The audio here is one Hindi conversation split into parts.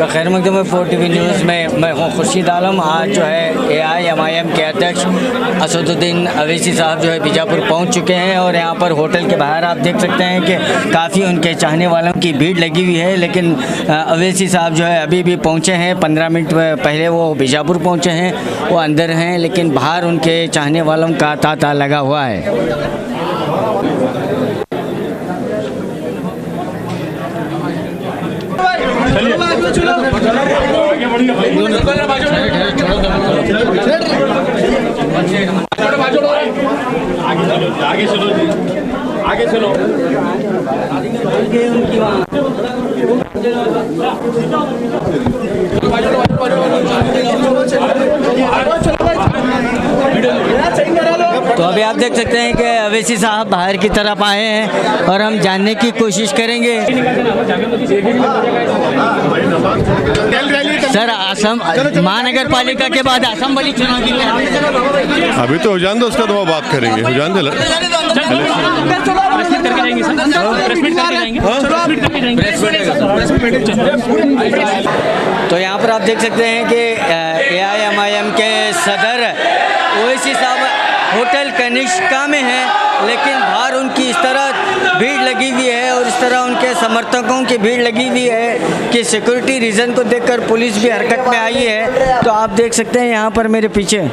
आपका खैर मकदम है 4TV न्यूज़ में। मैं हूँ खुर्शीद आलम। आज जो है AIMIM के अध्यक्ष असदुद्दीन अवैसी साहब जो है बीजापुर पहुँच चुके हैं और यहाँ पर होटल के बाहर आप देख सकते हैं कि काफ़ी उनके चाहने वालों की भीड़ लगी हुई है। लेकिन अवैसी साहब जो है अभी भी पहुँचे हैं, 15 मिनट पहले वो बीजापुर पहुँचे हैं, वो अंदर हैं, लेकिन बाहर उनके चाहने वालों का तांता लगा हुआ है। आगे चलो जी, आगे चलो। तो अभी आप देख सकते हैं कि अवैसी साहब बाहर की तरफ आए हैं और हम जानने की कोशिश करेंगे। सर, असम महानगर पालिका के बाद असम वाली चुनाव की अभी तो जान दो, उसका तो बात करेंगे। जान दे तो यहाँ पर आप देख सकते हैं कि AIMIM के सदर ओवैसी साहब होटल कनिष्का में हैं, लेकिन बाहर उनकी इस तरह भीड़ लगी हुई है और इस तरह उनके समर्थकों की भीड़ लगी हुई है कि सिक्योरिटी रीज़न को देखकर पुलिस भी हरकत में आई है। तो आप देख सकते हैं यहाँ पर मेरे पीछे।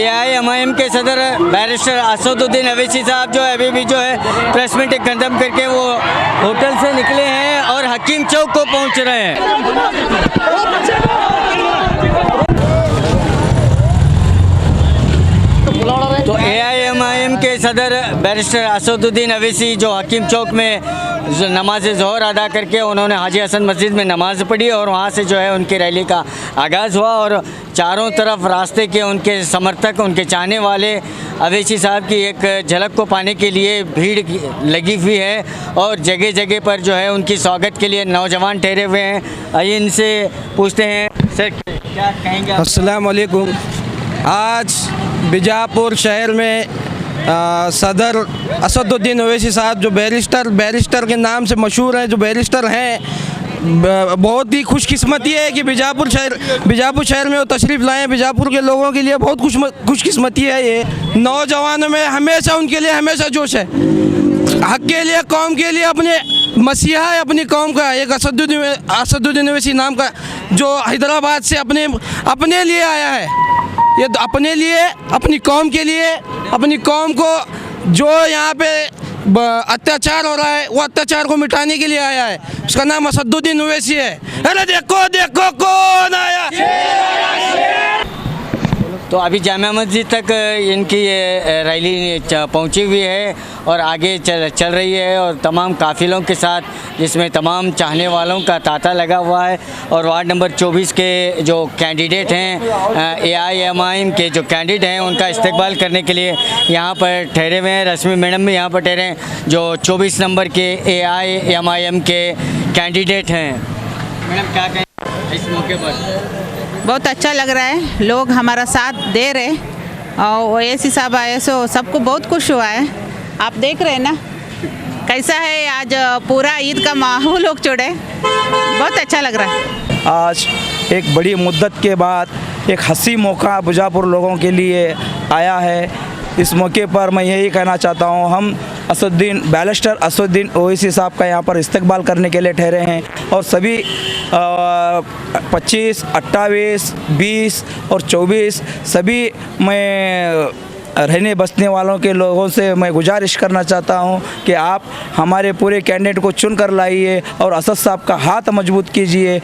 AIMIM के सदर बैरिस्टर असदुद्दीन अवैसी साहब जो है अभी भी जो है प्रेस मीट खत्म करके वो होटल से निकले हैं और हकीम चौक को पहुंच रहे हैं। तो AIMIM के सदर बैरिस्टर असदुद्दीन अवैसी जो हकीम चौक में नमाज ज़ोहर अदा करके उन्होंने हाजी हसन मस्जिद में नमाज़ पढ़ी और वहाँ से जो है उनकी रैली का आगाज़ हुआ और चारों तरफ रास्ते के उनके समर्थक, उनके चाहने वाले अवैसी साहब की एक झलक को पाने के लिए भीड़ लगी हुई है और जगह जगह पर जो है उनकी स्वागत के लिए नौजवान ठहरे हुए हैं। आइए इनसे पूछते हैं, सर क्या कहेंगे? अस्सलाम वालेकुम। आज बीजापुर शहर में सदर असदुद्दीन ओवैसी साहब जो बैरिस्टर के नाम से मशहूर हैं, जो बैरिस्टर हैं, बहुत ही खुशकिस्मती है कि बीजापुर शहर में वो तशरीफ़ लाए। बीजापुर के लोगों के लिए बहुत खुशकिस्मती है। ये नौजवानों में हमेशा उनके लिए हमेशा जोश है, हक के लिए, कौम के लिए, अपने मसीहा है अपनी कौम का। एक असदुद्दीन ओवैसी नाम का जो हैदराबाद से अपने लिए आया है, ये अपने लिए, अपनी कौम के लिए, अपनी कौम को जो यहाँ पे अत्याचार हो रहा है वो अत्याचार को मिटाने के लिए आया है। उसका नाम असदुद्दीन ओवैसी है। अरे देखो देखो कौन आया। तो अभी जामिया मस्जिद तक इनकी ये रैली पहुंची हुई है और आगे चल रही है और तमाम काफ़िलों के साथ, जिसमें तमाम चाहने वालों का तांता लगा हुआ है। और वार्ड नंबर 24 के जो कैंडिडेट हैं, AIMIM के जो कैंडिडेट हैं, उनका इस्तकबाल करने के लिए यहाँ पर ठहरे हुए हैं। रश्मि मैडम भी यहाँ पर ठहरे हैं जो 24 नंबर के AIMIM के कैंडिडेट हैं। मैडम क्या कहें इस मौके पर? बहुत अच्छा लग रहा है, लोग हमारा साथ दे रहे और ओवैसी साहब आए सो सबको बहुत खुश हुआ है। आप देख रहे हैं ना कैसा है, आज पूरा ईद का माहौल लोग जुड़े, बहुत अच्छा लग रहा है। आज एक बड़ी मुद्दत के बाद एक हंसी मौका बीजापुर लोगों के लिए आया है। इस मौके पर मैं यही कहना चाहता हूँ, हम बैरिस्टर असदुद्दीन ओवैसी साहब का यहाँ पर इस्तकबाल करने के लिए ठहरे हैं और सभी 25, 28, 20 और 24 सभी मैं रहने बसने वालों के लोगों से मैं गुजारिश करना चाहता हूं कि आप हमारे पूरे कैंडिडेट को चुन कर लाइए और असद साहब का हाथ मजबूत कीजिए।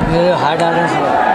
ये हाथ डालने से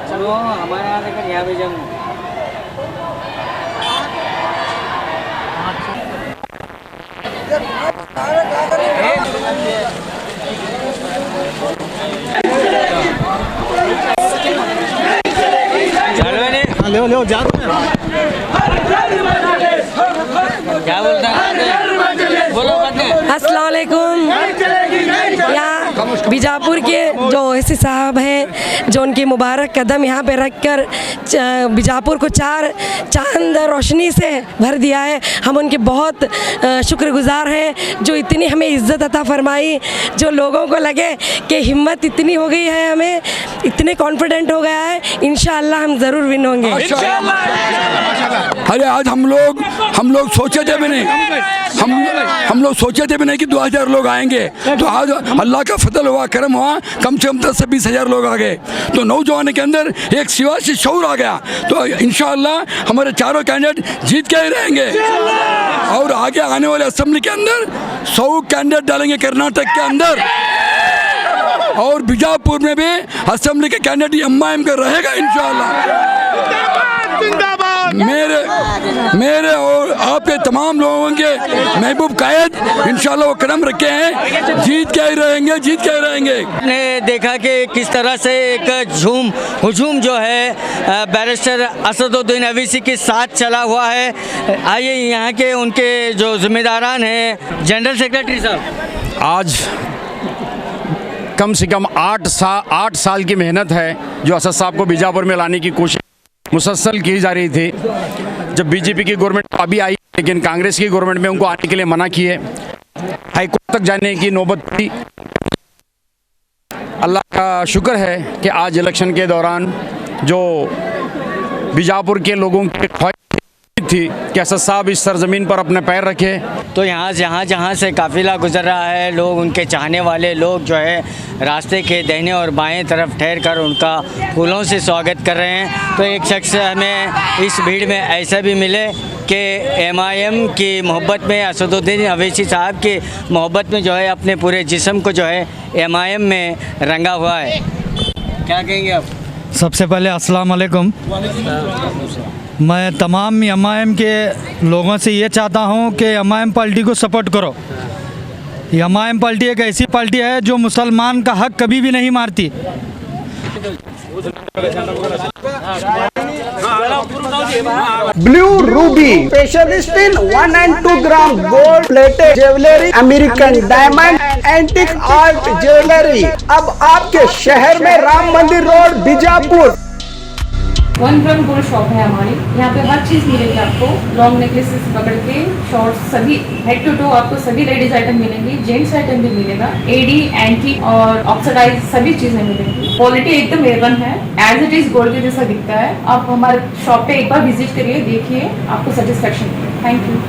चलो हमारे यहाँ लेकर यहाँ भी जाऊँ। ले जा क्या बोलता है? बोलो अस्सलाम वालेकुम। यहाँ बीजापुर के जो ओवैसी साहब हैं, जो उनकी मुबारक कदम यहाँ पे रखकर बीजापुर को चांद रोशनी से भर दिया है, हम उनके बहुत शुक्रगुजार हैं। जो इतनी हमें इज़्ज़त अता फरमाई, जो लोगों को लगे कि हिम्मत इतनी हो गई है, हमें इतने कॉन्फिडेंट हो गया है, इंशाअल्लाह हम ज़रूर विन होंगे। अरे आज हम लोग सोचे थे भी नहीं, हम लोग सोचे थे भी नहीं कि 2000 लोग आएंगे। तो आज अल्लाह का फजल हुआ, करम हुआ, कम से कम 10 से 20 हज़ार लोग आ गए। तो नौजवान के अंदर एक सियासी शऊर आ गया। तो इंशाअल्लाह हमारे चारों कैंडिडेट जीत के ही रहेंगे और आगे आने वाले असेंबली के अंदर 100 कैंडिडेट डालेंगे कर्नाटक के अंदर, और बीजापुर में भी असेंबली के कैंडिडेट एमआईएम का रहेगा इंशाअल्लाह। मेरे और आपके तमाम लोगों के महबूब कायद इंशाअल्लाह वो कदम रखे हैं, जीत के ही रहेंगे, जीत के ही रहेंगे। ने देखा कि किस तरह से एक हुजूम जो है बैरिस्टर असदुद्दीन अवैसी के साथ चला हुआ है। आइए यहाँ के उनके जो जिम्मेदारान हैं, जनरल सेक्रेटरी साहब। आज कम से कम 8 साल की मेहनत है जो असद साहब को बीजापुर में लाने की कोशिश मुसलसल की जा रही थी। जब बीजेपी की गवर्नमेंट अभी आई, लेकिन कांग्रेस की गवर्नमेंट में उनको आने के लिए मना किए, हाईकोर्ट तक जाने की नौबत पड़ी। अल्लाह का शुक्र है कि आज इलेक्शन के दौरान जो बीजापुर के लोगों की ख्वाहिश थी कि असद साहब इस सरजमीन पर अपने पैर रखे। तो यहाँ जहाँ से काफ़िला गुजर रहा है, लोग, उनके चाहने वाले लोग जो है रास्ते के दाहिने और बाएं तरफ ठहर कर उनका फूलों से स्वागत कर रहे हैं। तो एक शख्स हमें इस भीड़ में ऐसा भी मिले कि एमआईएम की मोहब्बत में, असदुद्दीन अवैसी साहब की मोहब्बत में जो है अपने पूरे जिस्म को जो है एमआईएम में रंगा हुआ है। क्या कहेंगे आप? सबसे पहले अस्सलाम वालेकुम। मैं तमाम एमआईएम के लोगों से ये चाहता हूँ कि एमआईएम पार्टी को सपोर्ट करो। एमआईएम पार्टी एक ऐसी पार्टी है जो मुसलमान का हक कभी भी नहीं मारती। Blue Ruby specialist in 1 and 2 gram gold plated jewellery, American diamond, antique art jewellery अब आपके शहर में, राम मंदिर road, Bijapur. 1 gram gold shop है हमारी। यहाँ पे हर चीज़ मिलेगी आपको, लॉन्ग नेकलेसेस पकड़ के शॉर्ट्स सभी हेड टू टो आपको सभी लेडीज आइटम मिलेंगी, जेंट्स आइटम भी मिलेगा, एडी एंटी और ऑक्सीडाइज सभी चीजें मिलेंगी। क्वालिटी एकदम A1 है, एज इट इज गोल्ड के जैसा दिखता है। आप हमारे शॉप पे एक बार विजिट करिए, देखिए, आपको सेटिस्फेक्शन मिलेगा। Thank you.